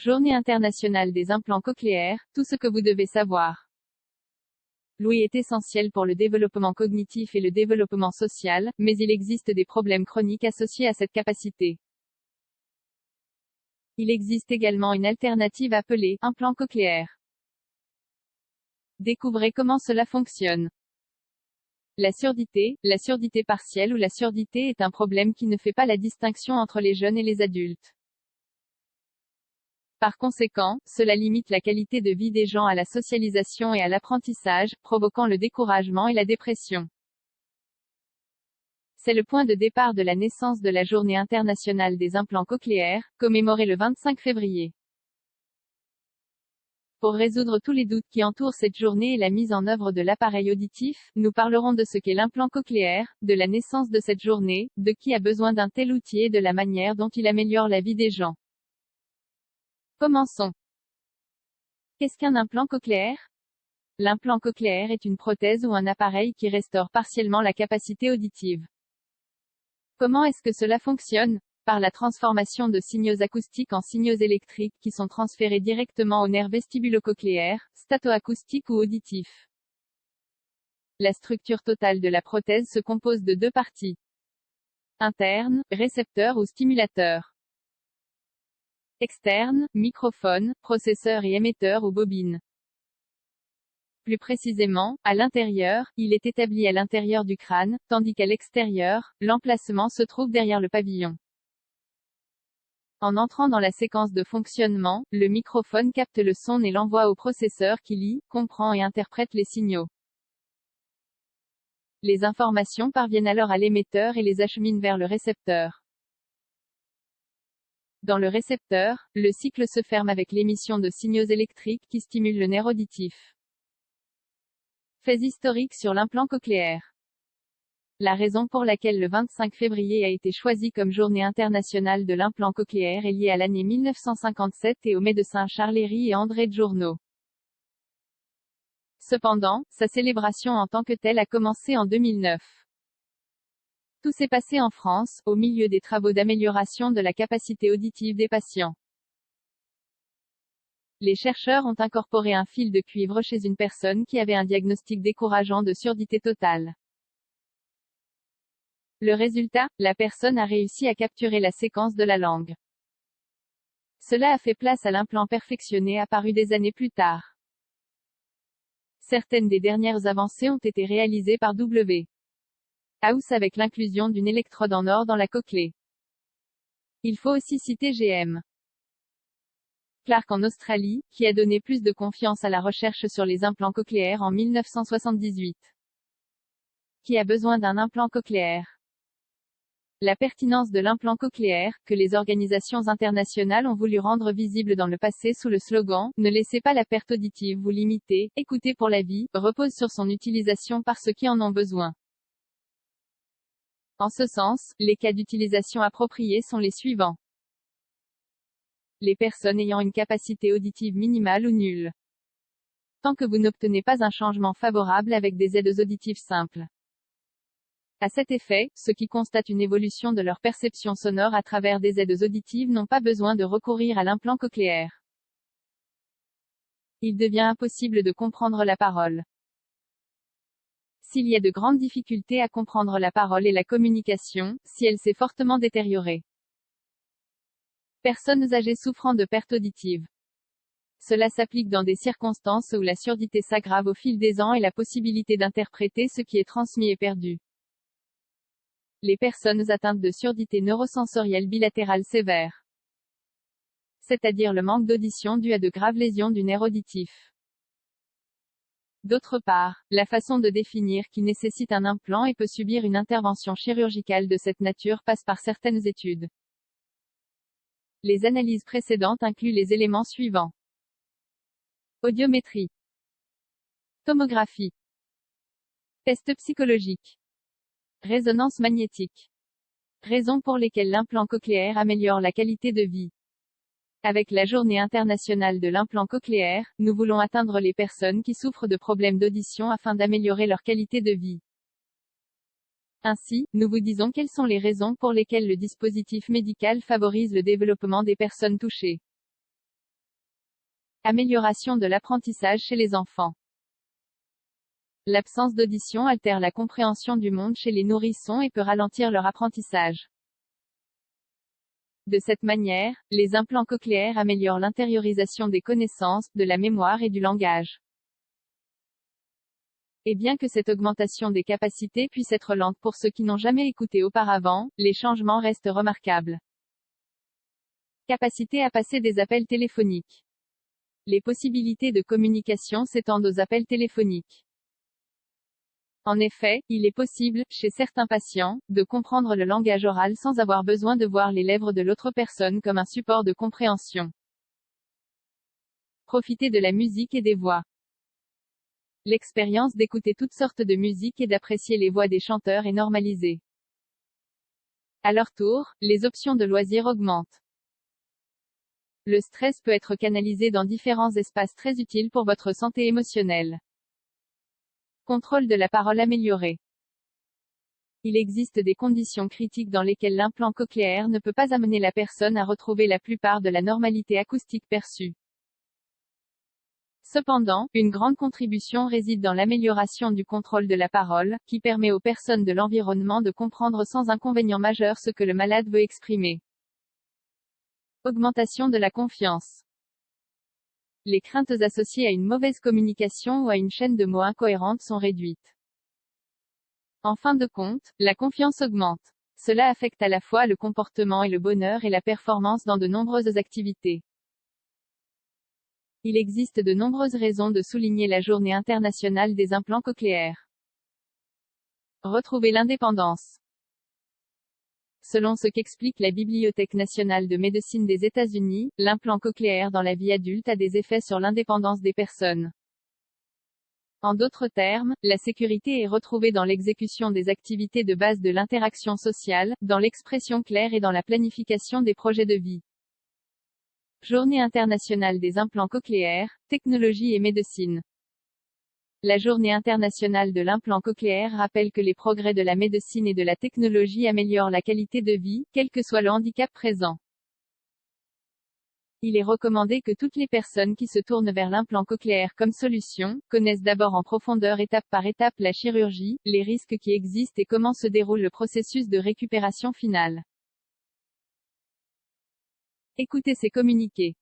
Journée internationale des implants cochléaires, tout ce que vous devez savoir. L'ouïe est essentielle pour le développement cognitif et le développement social, mais il existe des problèmes chroniques associés à cette capacité. Il existe également une alternative appelée implant cochléaire. Découvrez comment cela fonctionne. La surdité partielle ou la surdité est un problème qui ne fait pas la distinction entre les jeunes et les adultes. Par conséquent, cela limite la qualité de vie des gens à la socialisation et à l'apprentissage, provoquant le découragement et la dépression. C'est le point de départ de la naissance de la Journée internationale des implants cochléaires, commémorée le 25 février. Pour résoudre tous les doutes qui entourent cette journée et la mise en œuvre de l'appareil auditif, nous parlerons de ce qu'est l'implant cochléaire, de la naissance de cette journée, de qui a besoin d'un tel outil et de la manière dont il améliore la vie des gens. Commençons. Qu'est-ce qu'un implant cochléaire? L'implant cochléaire est une prothèse ou un appareil qui restaure partiellement la capacité auditive. Comment est-ce que cela fonctionne? Par la transformation de signaux acoustiques en signaux électriques qui sont transférés directement aux nerfs vestibulo-cochléaires, stato-acoustiques ou auditifs. La structure totale de la prothèse se compose de deux parties. Interne, récepteur ou stimulateur. Externe, microphone, processeur et émetteur ou bobine. Plus précisément, à l'intérieur, il est établi à l'intérieur du crâne, tandis qu'à l'extérieur, l'emplacement se trouve derrière le pavillon. En entrant dans la séquence de fonctionnement, le microphone capte le son et l'envoie au processeur qui lit, comprend et interprète les signaux. Les informations parviennent alors à l'émetteur et les acheminent vers le récepteur. Dans le récepteur, le cycle se ferme avec l'émission de signaux électriques qui stimulent le nerf auditif. Faits historiques sur l'implant cochléaire. La raison pour laquelle le 25 février a été choisi comme journée internationale de l'implant cochléaire est liée à l'année 1957 et aux médecins Charles Héry et André Djourno. Cependant, sa célébration en tant que telle a commencé en 2009. Tout s'est passé en France, au milieu des travaux d'amélioration de la capacité auditive des patients. Les chercheurs ont incorporé un fil de cuivre chez une personne qui avait un diagnostic décourageant de surdité totale. Le résultat, la personne a réussi à capturer la séquence de la langue. Cela a fait place à l'implant perfectionné apparu des années plus tard. Certaines des dernières avancées ont été réalisées par W. House avec l'inclusion d'une électrode en or dans la cochlée. Il faut aussi citer G.M. Clark en Australie, qui a donné plus de confiance à la recherche sur les implants cochléaires en 1978. Qui a besoin d'un implant cochléaire? La pertinence de l'implant cochléaire, que les organisations internationales ont voulu rendre visible dans le passé sous le slogan « Ne laissez pas la perte auditive vous limiter, écoutez pour la vie », repose sur son utilisation par ceux qui en ont besoin. En ce sens, les cas d'utilisation appropriés sont les suivants. Les personnes ayant une capacité auditive minimale ou nulle. Tant que vous n'obtenez pas un changement favorable avec des aides auditives simples. À cet effet, ceux qui constatent une évolution de leur perception sonore à travers des aides auditives n'ont pas besoin de recourir à l'implant cochléaire. Il devient impossible de comprendre la parole. S'il y a de grandes difficultés à comprendre la parole et la communication, si elle s'est fortement détériorée. Personnes âgées souffrant de perte auditive. Cela s'applique dans des circonstances où la surdité s'aggrave au fil des ans et la possibilité d'interpréter ce qui est transmis est perdue. Les personnes atteintes de surdité neurosensorielle bilatérale sévère. C'est-à-dire le manque d'audition dû à de graves lésions du nerf auditif. D'autre part, la façon de définir qui nécessite un implant et peut subir une intervention chirurgicale de cette nature passe par certaines études. Les analyses précédentes incluent les éléments suivants. Audiométrie. Tomographie. Test psychologique. Résonance magnétique. Raisons pour lesquelles l'implant cochléaire améliore la qualité de vie. Avec la Journée internationale de l'implant cochléaire, nous voulons atteindre les personnes qui souffrent de problèmes d'audition afin d'améliorer leur qualité de vie. Ainsi, nous vous disons quelles sont les raisons pour lesquelles le dispositif médical favorise le développement des personnes touchées. Amélioration de l'apprentissage chez les enfants. L'absence d'audition altère la compréhension du monde chez les nourrissons et peut ralentir leur apprentissage. De cette manière, les implants cochléaires améliorent l'intériorisation des connaissances, de la mémoire et du langage. Et bien que cette augmentation des capacités puisse être lente pour ceux qui n'ont jamais écouté auparavant, les changements restent remarquables. Capacité à passer des appels téléphoniques. Les possibilités de communication s'étendent aux appels téléphoniques. En effet, il est possible, chez certains patients, de comprendre le langage oral sans avoir besoin de voir les lèvres de l'autre personne comme un support de compréhension. Profiter de la musique et des voix. L'expérience d'écouter toutes sortes de musique et d'apprécier les voix des chanteurs est normalisée. À leur tour, les options de loisirs augmentent. Le stress peut être canalisé dans différents espaces très utiles pour votre santé émotionnelle. Contrôle de la parole amélioré. Il existe des conditions critiques dans lesquelles l'implant cochléaire ne peut pas amener la personne à retrouver la plupart de la normalité acoustique perçue. Cependant, une grande contribution réside dans l'amélioration du contrôle de la parole, qui permet aux personnes de l'environnement de comprendre sans inconvénient majeur ce que le malade veut exprimer. Augmentation de la confiance. Les craintes associées à une mauvaise communication ou à une chaîne de mots incohérente sont réduites. En fin de compte, la confiance augmente. Cela affecte à la fois le comportement et le bonheur et la performance dans de nombreuses activités. Il existe de nombreuses raisons de souligner la Journée internationale des implants cochléaires. Retrouver l'indépendance. Selon ce qu'explique la Bibliothèque nationale de médecine des États-Unis, l'implant cochléaire dans la vie adulte a des effets sur l'indépendance des personnes. En d'autres termes, la sécurité est retrouvée dans l'exécution des activités de base de l'interaction sociale, dans l'expression claire et dans la planification des projets de vie. Journée internationale des implants cochléaires, technologie et médecine. La Journée internationale de l'implant cochléaire rappelle que les progrès de la médecine et de la technologie améliorent la qualité de vie, quel que soit le handicap présent. Il est recommandé que toutes les personnes qui se tournent vers l'implant cochléaire comme solution, connaissent d'abord en profondeur étape par étape la chirurgie, les risques qui existent et comment se déroule le processus de récupération finale. Écoutez ces communiqués.